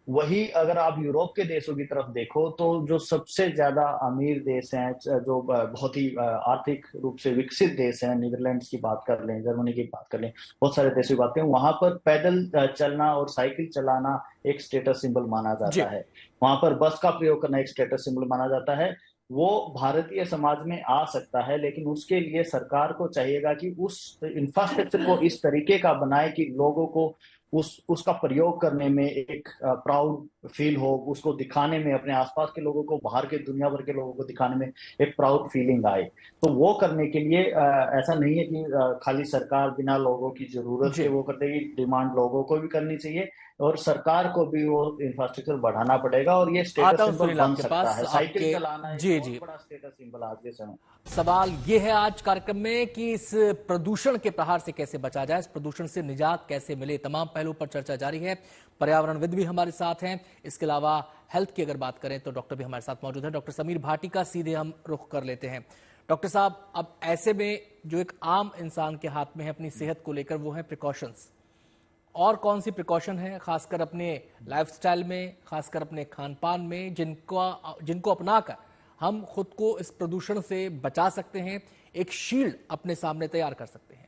वही अगर आप यूरोप के देशों की तरफ देखो तो जो सबसे ज्यादा अमीर देश हैं, जो बहुत ही आर्थिक रूप से विकसित देश हैं, नीदरलैंड्स की बात कर लें, जर्मनी की बात कर लें, बहुत सारे देशों की बात करें, वहां पर पैदल चलना और साइकिल चलाना एक स्टेटस सिंबल माना जाता है। वहां पर बस का प्रयोग करना एक स्टेटस सिंबल माना जाता है। वो भारतीय समाज में आ सकता है, लेकिन उसके लिए सरकार को चाहिएगा कि उस इंफ्रास्ट्रक्चर को इस तरीके का बनाए कि लोगों को उसका प्रयोग करने में एक प्राउड फील हो, उसको दिखाने में, अपने आसपास के लोगों को, बाहर के दुनिया भर के लोगों को दिखाने में एक प्राउड फीलिंग आए। तो वो करने के लिए ऐसा नहीं है कि खाली सरकार बिना लोगों की जरूरत के वो कर देगी, डिमांड लोगों को भी करनी चाहिए और सरकार को भी वो इंफ्रास्ट्रक्चर बढ़ाना पड़ेगा। और ये स्टेटस सिंबल बन सकता है। साइकिल चलाना एक बहुत बड़ा स्टेटस सिंबल आज के समय। सवाल ये है आज कार्यक्रम में कि इस प्रदूषण के प्रहार से कैसे बचा जाए, इस प्रदूषण से निजात कैसे मिले, तमाम पहलुओं पर चर्चा जारी है। पर्यावरणविद भी हमारे साथ हैं। इसके अलावा हेल्थ की अगर बात करें तो डॉक्टर भी हमारे साथ मौजूद हैं। डॉक्टर समीर भाटी का सीधे हम रुख कर लेते हैं। डॉक्टर साहब, अब ऐसे में जो एक आम इंसान के हाथ में है अपनी सेहत को लेकर, वो है प्रिकॉशंस। और कौन सी प्रिकॉशन है, खासकर अपने लाइफस्टाइल में, खासकर अपने खान पान में, जिनको अपनाकर हम खुद को इस प्रदूषण से बचा सकते हैं, एक शील्ड अपने सामने तैयार कर सकते हैं?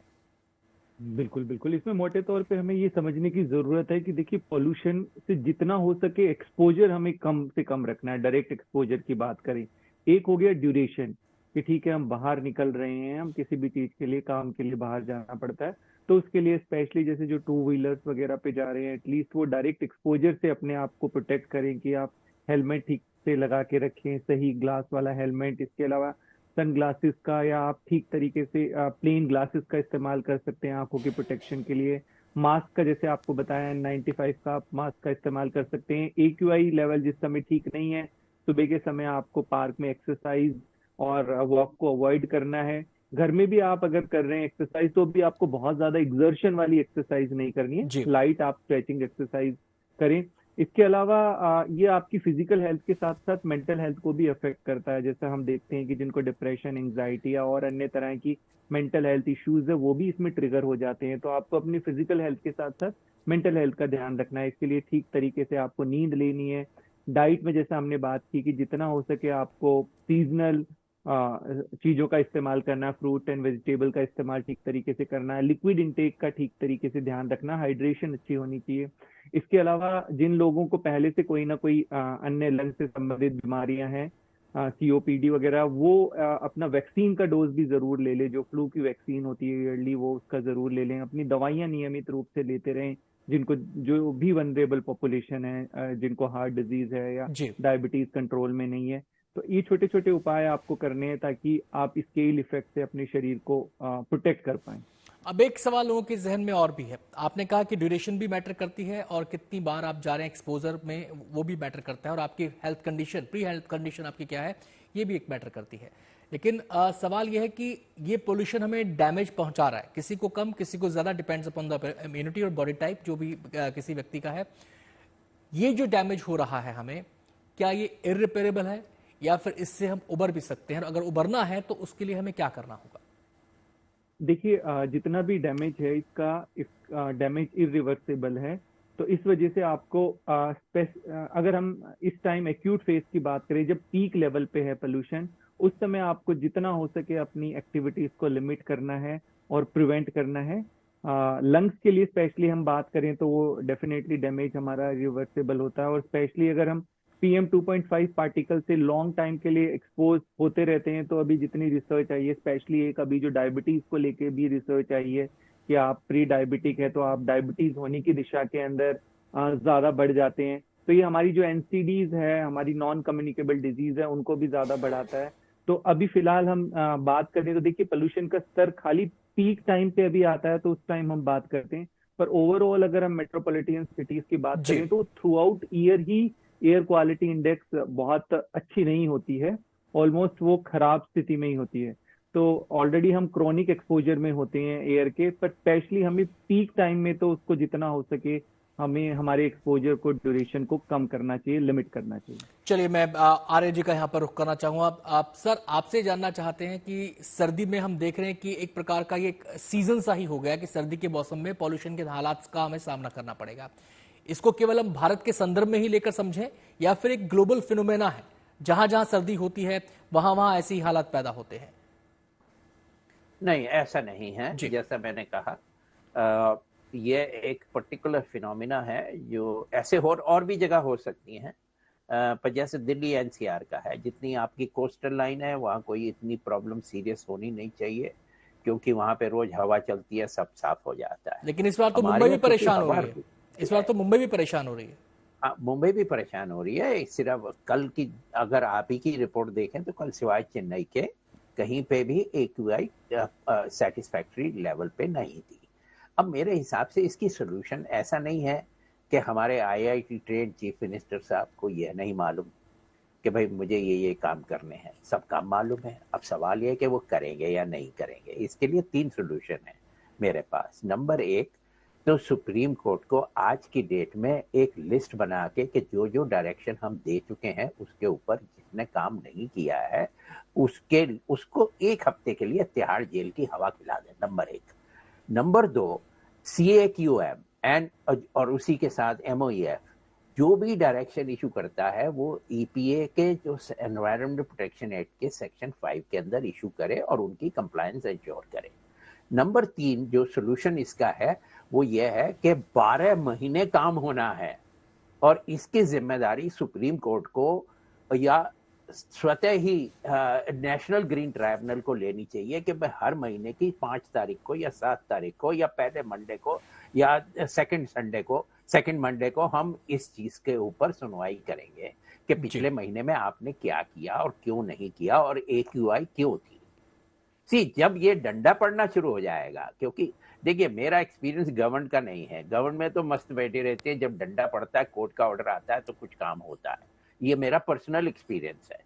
बिल्कुल बिल्कुल, इसमें मोटे तौर पे हमें ये समझने की जरूरत है कि देखिए, पोल्यूशन से जितना हो सके एक्सपोजर हमें कम से कम रखना है। डायरेक्ट एक्सपोजर की बात करें, एक हो गया ड्यूरेशन, कि ठीक है हम बाहर निकल रहे हैं, हम किसी भी चीज के लिए, काम के लिए बाहर जाना पड़ता है, तो उसके लिए स्पेशली जैसे जो 2 व्हीलर्स वगैरह पे जा रहे हैं, एटलीस्ट वो डायरेक्ट एक्सपोजर से अपने आप को प्रोटेक्ट करें कि आप हेलमेट ठीक से लगा के रखें, सही ग्लास वाला हेलमेट। इसके अलावा सन ग्लासेस का, या आप ठीक तरीके से प्लेन ग्लासेस का इस्तेमाल कर सकते हैं आंखों की प्रोटेक्शन के लिए। मास्क का, जैसे आपको बताया, 95 का आप मास्क का इस्तेमाल कर सकते हैं। AQI लेवल जिस समय ठीक नहीं है, सुबह के समय आपको पार्क में एक्सरसाइज और वॉक को अवॉइड करना है। घर में भी आप अगर कर रहे हैं एक्सरसाइज, तो भी आपको बहुत ज्यादा एक्सर्शन वाली एक्सरसाइज नहीं करनी है, लाइट आप स्ट्रेचिंग एक्सरसाइज करें। इसके अलावा ये आपकी फिजिकल हेल्थ के साथ साथ मेंटल हेल्थ को भी अफेक्ट करता है। जैसे हम देखते हैं कि जिनको डिप्रेशन, एंजाइटी या और अन्य तरह की मेंटल हेल्थ इश्यूज है, वो भी इसमें ट्रिगर हो जाते हैं। तो आपको अपनी फिजिकल हेल्थ के साथ साथ मेंटल हेल्थ का ध्यान रखना है। इसके लिए ठीक तरीके से आपको नींद लेनी है। डाइट में जैसे हमने बात की कि जितना हो सके आपको सीजनल चीजों का इस्तेमाल करना है, फ्रूट एंड वेजिटेबल का इस्तेमाल ठीक तरीके से करना है, लिक्विड इंटेक का ठीक तरीके से ध्यान रखना, हाइड्रेशन अच्छी होनी चाहिए। इसके अलावा जिन लोगों को पहले से कोई ना कोई अन्य लंग से संबंधित बीमारियां हैं, COPD वगैरह, वो अपना वैक्सीन का डोज भी जरूर ले ले। जो फ्लू की वैक्सीन होती है ईयरली, वो उसका जरूर ले लें। अपनी दवाइयां नियमित रूप से लेते रहें। जिनको जो भी वनरेबल पॉपुलेशन है, जिनको हार्ट डिजीज है या डायबिटीज कंट्रोल में नहीं है, तो ये छोटे छोटे उपाय आपको करने हैं ताकि आप इसके इफेक्ट से अपने शरीर को प्रोटेक्ट कर पाएं। अब एक सवाल लोगों के जहन में और भी है। आपने कहा कि ड्यूरेशन भी मैटर करती है और कितनी बार आप जा रहे हैं एक्सपोजर में, वो भी मैटर करता है, और आपकी health condition, pre health condition आपकी क्या है, ये भी एक मैटर करती है। लेकिन सवाल यह है कि ये पोल्यूशन हमें डैमेज पहुंचा रहा है, किसी को कम, किसी को ज्यादा, डिपेंड्स अपॉन द इम्यूनिटी और बॉडी टाइप जो भी किसी व्यक्ति का है। ये जो डैमेज हो रहा है हमें, क्या ये इररिपेरेबल है या फिर इससे हम उबर भी सकते हैं? अगर उबरना है तो उसके लिए हमें क्या करना होगा? देखिए, जितना भी डैमेज है, इसका डैमेज इरिवर्सिबल है। तो इस वजह से आपको अगर हम इस टाइम एक्यूट फेज की बात करें, जब पीक लेवल पे है पोल्यूशन, उस समय आपको जितना हो सके अपनी एक्टिविटीज को लिमिट करना है और प्रिवेंट करना है। लंग्स के लिए स्पेशली हम बात करें तो वो डेफिनेटली डैमेज हमारा रिवर्सिबल होता है। और स्पेशली अगर हम PM 2.5 पार्टिकल से लॉन्ग टाइम के लिए एक्सपोज होते रहते हैं, तो अभी जितनी रिसर्च आई है, स्पेशली एक अभी जो डायबिटीज को लेके भी रिसर्च आई है कि आप प्री डायबिटिक है तो आप डायबिटीज होने की दिशा के अंदर ज्यादा बढ़ जाते हैं। तो ये हमारी जो NCDs है, हमारी नॉन कम्युनिकेबल डिजीज है, उनको भी ज्यादा बढ़ाता है। तो अभी फिलहाल हम बात करें तो देखिए, पोल्यूशन का स्तर खाली पीक टाइम पे अभी आता है तो उस टाइम हम बात करते हैं, पर ओवरऑल अगर हम मेट्रोपॉलिटन सिटीज की बात करें तो थ्रू आउट ईयर ही एयर क्वालिटी इंडेक्स बहुत अच्छी नहीं होती है, ऑलमोस्ट वो खराब स्थिति में ही होती है। तो ऑलरेडी हम क्रोनिक एक्सपोजर में होते हैं एयर के, पर स्पेशली हमें पीक टाइम में तो उसको जितना हो सके हमें हमारे एक्सपोजर को, ड्यूरेशन को कम करना चाहिए, लिमिट करना चाहिए। चलिए, मैं आर्य जी का यहाँ पर रुख करना चाहूंगा। आप सर, आपसे जानना चाहते हैं कि सर्दी में हम देख रहे हैं कि एक प्रकार का ये सीजन सा ही हो गया कि सर्दी के मौसम में पॉल्यूशन के हालात का हमें सामना करना पड़ेगा। इसको केवल हम भारत के संदर्भ में ही लेकर समझें या फिर एक ग्लोबल फिनोमेना है, जहां जहां सर्दी होती है वहां वहां ऐसे ही हालात पैदा होते हैं? नहीं, ऐसा नहीं है। जैसा मैंने कहा, ये एक पर्टिकुलर फिनोमिना है जो ऐसे और भी जगह हो सकती हैं, पर जैसे दिल्ली NCR का है, जितनी आपकी कोस्टल लाइन है वहाँ कोई इतनी प्रॉब्लम सीरियस होनी नहीं चाहिए, क्योंकि वहाँ पे रोज हवा चलती है, सब साफ हो जाता है। लेकिन इस बार तो मुंबई भी परेशान हो रही है। इस बार तो मुंबई भी परेशान हो रही है। मुंबई भी परेशान हो रही है। सिर्फ कल की अगर आप ही की रिपोर्ट देखें तो कल सिवाय चेन्नई के कहीं पे भी AQI सेटिस्फैक्ट्री लेवल पे नहीं थी। अब मेरे हिसाब से इसकी सोल्यूशन ऐसा नहीं है कि हमारे IIT ट्रेन चीफ मिनिस्टर साहब को यह नहीं मालूम कि भाई मुझे ये काम करने हैं। सब काम मालूम है। अब सवाल यह है कि वो करेंगे या नहीं करेंगे। इसके लिए 3 सोल्यूशन है मेरे पास। नंबर 1, तो सुप्रीम कोर्ट को आज की डेट में एक लिस्ट बना के कि जो जो डायरेक्शन हम दे चुके हैं उसके ऊपर जिसने काम नहीं किया है उसको 1 हफ्ते के लिए तिहाड़ जेल की हवा खिला दें, नंबर 1। नंबर 2, CAQM और उसी के साथ MOEF जो भी डायरेक्शन इशू करता है वो EPA के जो एनवायरमेंट प्रोटेक्शन एक्ट के सेक्शन 5 के अंदर इशू करे और उनकी कंप्लायंस इंश्योर करे। नंबर 3 जो सोल्यूशन इसका है वो ये है कि 12 महीने काम होना है और इसकी जिम्मेदारी सुप्रीम कोर्ट को या स्वतः ही नेशनल ग्रीन ट्राइब्यूनल को लेनी चाहिए कि भाई हर महीने की 5 तारीख को या 7 तारीख को या पहले मंडे को या सेकंड मंडे को हम इस चीज के ऊपर सुनवाई करेंगे कि पिछले महीने में आपने क्या किया और क्यों नहीं किया और AQI क्यों थी। जब ये डंडा पड़ना शुरू हो जाएगा, क्योंकि देखिए मेरा एक्सपीरियंस गवर्नमेंट का नहीं है, गवर्नमेंट में तो मस्त बैठे रहते हैं, जब डंडा पड़ता है कोर्ट का ऑर्डर आता है तो कुछ काम होता है। ये मेरा पर्सनल एक्सपीरियंस है।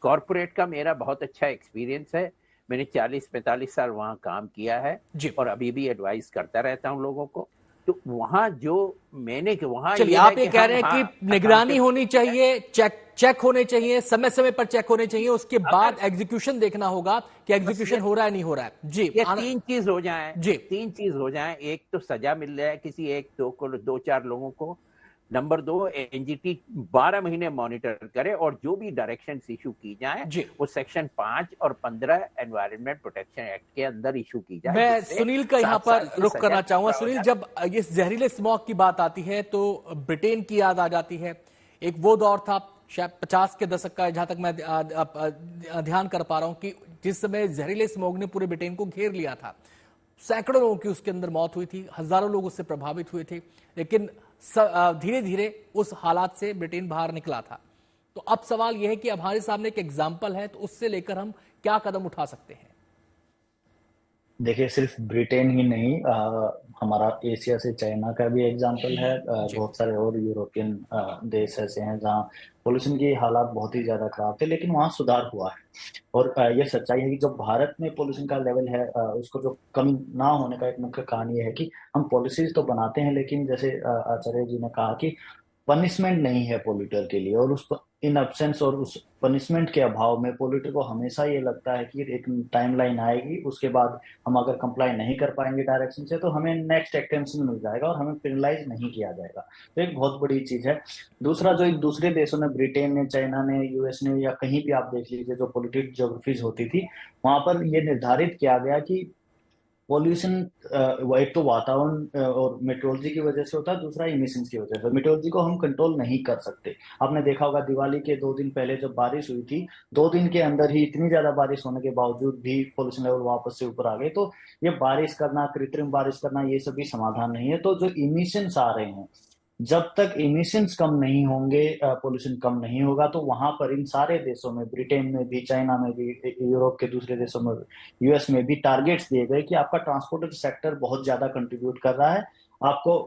कॉर्पोरेट का मेरा बहुत अच्छा एक्सपीरियंस है, मैंने 40-45 साल वहां काम किया है और अभी भी एडवाइस करता रहता हूं लोगों को। तो वहां जो मैंने वहां चलिए आप ये कह रहे हैं कि निगरानी होनी चाहिए, चेक होने चाहिए, समय समय पर चेक होने चाहिए, उसके बाद एग्जीक्यूशन देखना होगा कि एग्जीक्यूशन हो रहा है नहीं हो रहा है। जी, ये 3 चीज हो जाए जी, 3 चीज हो जाए। एक तो सजा मिल जाए किसी 1-2 लोगों को। नंबर 2 NGT 12 महीने मॉनिटर करे और जो भी डायरेक्शन इशू की जाए वो सेक्शन 5 और 15 एनवायरमेंट प्रोटेक्शन एक्ट के अंदर इशू की जाए। मैं सुनील का यहाँ पर रुख करना चाहूंगा। सुनील, जब ये जहरीले स्मॉग की बात आती है तो ब्रिटेन की याद आ जाती है। एक वो दौर था शायद 50 के दशक का, जहां तक मैं ध्यान कर पा रहा हूं, कि जिस समय जहरीले स्मॉग ने पूरे ब्रिटेन को घेर लिया था। सैकड़ों लोगों की उसके अंदर मौत हुई थी, हजारों लोग उससे प्रभावित हुए थे, लेकिन धीरे धीरे उस हालात से ब्रिटेन बाहर निकला था। तो अब सवाल यह है कि अब हमारे सामने एक एग्जाम्पल है, तो उससे लेकर हम क्या कदम उठा सकते हैं? देखिए, सिर्फ ब्रिटेन ही नहीं, हमारा एशिया से चाइना का भी एग्जाम्पल है। बहुत सारे और यूरोपियन देश ऐसे हैं जहां पोल्यूशन की हालात बहुत ही ज्यादा खराब थे, लेकिन वहां सुधार हुआ है। और ये सच्चाई है कि जो भारत में पोल्यूशन का लेवल है उसको जो कम ना होने का एक मुख्य कारण ये है कि हम पॉलिसीज तो बनाते हैं, लेकिन जैसे आचार्य जी ने कहा कि पनिशमेंट नहीं है पोल्यूटर के लिए, और उस इन एब्सेंस और उस पनिशमेंट के अभाव में पोल्यूटर को हमेशा ये लगता है कि एक टाइमलाइन आएगी, उसके बाद हम अगर कंप्लाई नहीं कर पाएंगे डायरेक्शन से तो हमें नेक्स्ट एक्सटेंशन मिल जाएगा और हमें पेनलाइज नहीं किया जाएगा। तो एक बहुत बड़ी चीज है। दूसरा, जो दूसरे देशों ने, ब्रिटेन ने, चाइना ने, US ने, या कहीं भी आप देख लीजिए जो पोल्यूटेड ज्योग्राफीज होती थी, वहां पर ये निर्धारित किया गया कि पॉल्यूशन एक तो वातावरण और मेट्रोलॉजी की वजह से होता है, दूसरा इमिशंस की वजह से। मेट्रोलॉजी को हम कंट्रोल नहीं कर सकते। आपने देखा होगा दिवाली के 2 दिन पहले जब बारिश हुई थी, 2 दिन के अंदर ही इतनी ज्यादा बारिश होने के बावजूद भी पॉल्यूशन लेवल वापस से ऊपर आ गए। तो ये बारिश करना, कृत्रिम बारिश करना, ये सभी समाधान नहीं है। तो जो इमिशंस आ रहे हैं, जब तक इमिशंस कम नहीं होंगे, पोल्यूशन कम नहीं होगा, तो वहां पर इन सारे देशों में, ब्रिटेन में भी, चाइना में भी, यूरोप के दूसरे देशों में, US में भी टारगेट्स दिए गए कि आपका ट्रांसपोर्ट सेक्टर बहुत ज्यादा कंट्रीब्यूट कर रहा है। आपको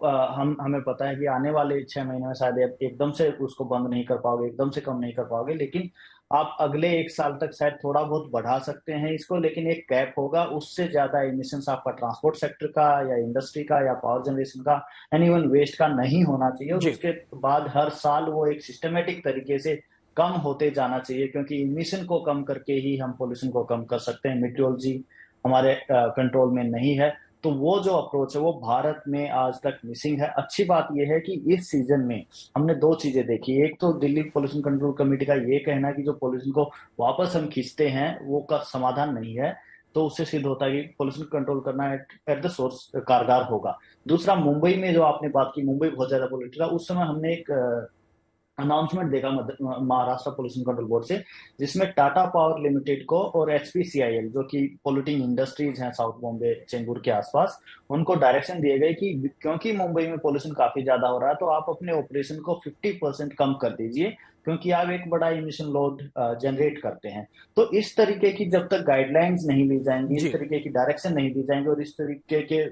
हमें पता है कि आने वाले 6 महीने में शायद एकदम से उसको बंद नहीं कर पाओगे, एकदम से कम नहीं कर पाओगे, लेकिन आप अगले 1 साल तक शायद थोड़ा बहुत बढ़ा सकते हैं इसको, लेकिन एक कैप होगा। उससे ज्यादा इमिशंस आपका ट्रांसपोर्ट सेक्टर का या इंडस्ट्री का या पावर जनरेशन का, एंड इवन वेस्ट का नहीं होना चाहिए। और उसके बाद हर साल वो एक सिस्टमेटिक तरीके से कम होते जाना चाहिए, क्योंकि इमिशन को कम करके ही हम पोल्यूशन को कम कर सकते हैं। मेट्रोलॉजी हमारे कंट्रोल में नहीं है, तो वो जो अप्रोच है वो भारत में आज तक मिसिंग है। अच्छी बात यह है कि इस सीजन में हमने 2 चीजें देखी। एक तो दिल्ली पोल्यूशन कंट्रोल कमेटी का ये कहना है कि जो पोल्यूशन को वापस हम खींचते हैं वो का समाधान नहीं है, तो उससे सिद्ध होता है कि पोल्यूशन कंट्रोल करना एट द सोर्स कारगर होगा। दूसरा, मुंबई में जो आपने बात की, मुंबई बहुत ज्यादा पोल्यूटेड था, उस समय हमने एक अनाउंसमेंट देखा महाराष्ट्र पोल्यूशन कंट्रोल बोर्ड से, जिसमें टाटा पावर लिमिटेड को और HPCIL जो कि पोल्यूटिंग इंडस्ट्रीज हैं साउथ बॉम्बे, चेंबूर के आसपास, उनको डायरेक्शन दिए गए कि क्योंकि मुंबई में पोल्यूशन काफी ज्यादा हो रहा है तो आप अपने ऑपरेशन को 50% कम कर दीजिए, क्योंकि आप एक बड़ा इमिशन लोड जनरेट करते हैं। तो इस तरीके की जब तक गाइडलाइंस नहीं ली जाएंगी, इस तरीके की डायरेक्शन नहीं दी जाएंगी और इस तरीके के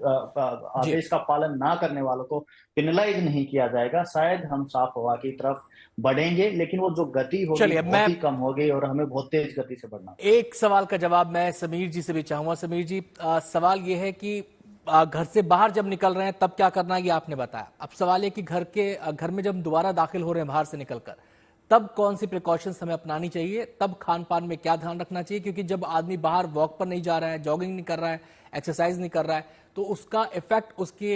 आदेश का पालन ना करने वालों को पेनलाइज नहीं किया जाएगा, शायद हम साफ हवा की तरफ बढ़ेंगे, लेकिन वो जो गति होगी बहुत ही कम होगी और हमें बहुत तेज गति से बढ़ना। एक सवाल का जवाब मैं समीर जी से भी चाहूंगा। समीर जी, सवाल ये है कि घर से बाहर जब निकल रहे हैं तब क्या करना है ये आपने बताया। अब सवाल है कि घर में जब दोबारा दाखिल हो रहे हैं बाहर से निकलकर, तब कौन सी प्रिकॉशंस हमें अपनानी चाहिए, तब खान पान में क्या ध्यान रखना चाहिए, क्योंकि जब आदमी बाहर वॉक पर नहीं जा रहा है, जॉगिंग नहीं कर रहा है, एक्सरसाइज नहीं कर रहा है, तो उसका इफेक्ट उसके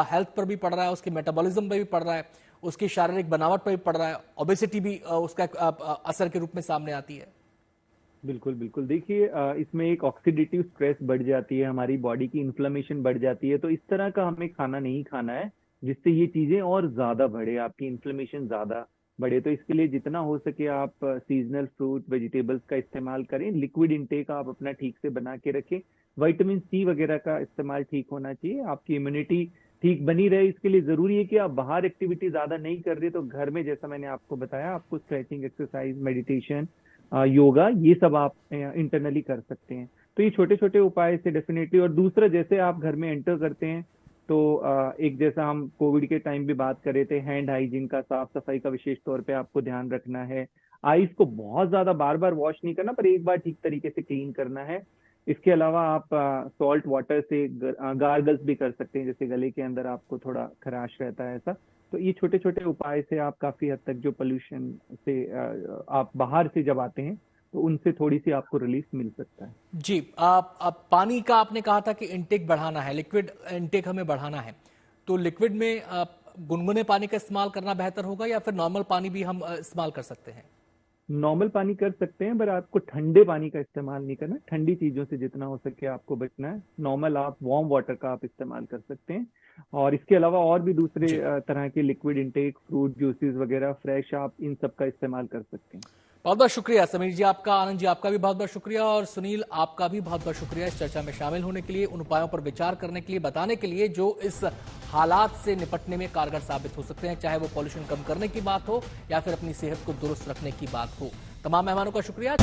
हेल्थ पर भी पड़ रहा है, उसके मेटाबॉलिज्म पर भी पड़ रहा है, उसकी शारीरिक बनावट पर भी पड़ रहा है, ओबेसिटी भी उसका असर के रूप में सामने आती है। बिल्कुल बिल्कुल, देखिए इसमें एक ऑक्सीडेटिव स्ट्रेस बढ़ जाती है, हमारी बॉडी की इन्फ्लेमेशन बढ़ जाती है। तो इस तरह का हमें खाना नहीं खाना है जिससे ये चीजें और ज्यादा बढ़े, आपकी इन्फ्लेमेशन ज्यादा बढ़े। तो इसके लिए जितना हो सके आप सीजनल फ्रूट वेजिटेबल्स का इस्तेमाल करें, लिक्विड इंटेक आप अपना ठीक से बना के रखें, विटामिन सी वगैरह का इस्तेमाल ठीक होना चाहिए, आपकी इम्यूनिटी ठीक बनी रहे। इसके लिए जरूरी है कि आप बाहर एक्टिविटी ज्यादा नहीं कर रहे तो घर में, जैसा मैंने आपको बताया, आपको स्ट्रेचिंग एक्सरसाइज, मेडिटेशन, योगा, ये सब आप इंटरनली कर सकते हैं। तो ये छोटे छोटे उपाय से डेफिनेटली। और दूसरा, जैसे आप घर में एंटर करते हैं तो एक, जैसा हम कोविड के टाइम भी बात कर रहे थे, हैंड हाइजीन का, साफ सफाई का विशेष तौर पे आपको ध्यान रखना है। आईज को बहुत ज्यादा बार बार वॉश नहीं करना, पर एक बार ठीक तरीके से क्लीन करना है। इसके अलावा आप सॉल्ट वाटर से गार्गल्स भी कर सकते हैं, जैसे गले के अंदर आपको थोड़ा खराश रहता है ऐसा। तो ये छोटे छोटे उपाय से आप काफी हद तक जो पोल्यूशन से आप बाहर से जब आते हैं तो उनसे थोड़ी सी आपको रिलीफ मिल सकता है। जी, आप पानी का आपने कहा था कि इंटेक बढ़ाना है, लिक्विड इंटेक हमें बढ़ाना है, तो लिक्विड में गुनगुने पानी का इस्तेमाल करना बेहतर होगा या फिर नॉर्मल पानी भी हम इस्तेमाल कर सकते हैं? नॉर्मल पानी कर सकते हैं, पर आपको ठंडे पानी का इस्तेमाल नहीं करना, ठंडी चीजों से जितना हो सके आपको बचना है। नॉर्मल आप वार्म वाटर का आप इस्तेमाल कर सकते हैं। और इसके अलावा और भी दूसरे तरह के लिक्विड इंटेक, फ्रूट जूसेस वगैरह फ्रेश, आप इन सब का इस्तेमाल कर सकते हैं। बहुत बहुत शुक्रिया समीर जी आपका, आनंद जी आपका भी बहुत बहुत शुक्रिया, और सुनील आपका भी बहुत बहुत शुक्रिया इस चर्चा में शामिल होने के लिए, उन उपायों पर विचार करने के लिए, बताने के लिए जो इस हालात से निपटने में कारगर साबित हो सकते हैं, चाहे वो पॉल्यूशन कम करने की बात हो या फिर अपनी सेहत को दुरुस्त रखने की बात हो। तमाम मेहमानों का शुक्रिया।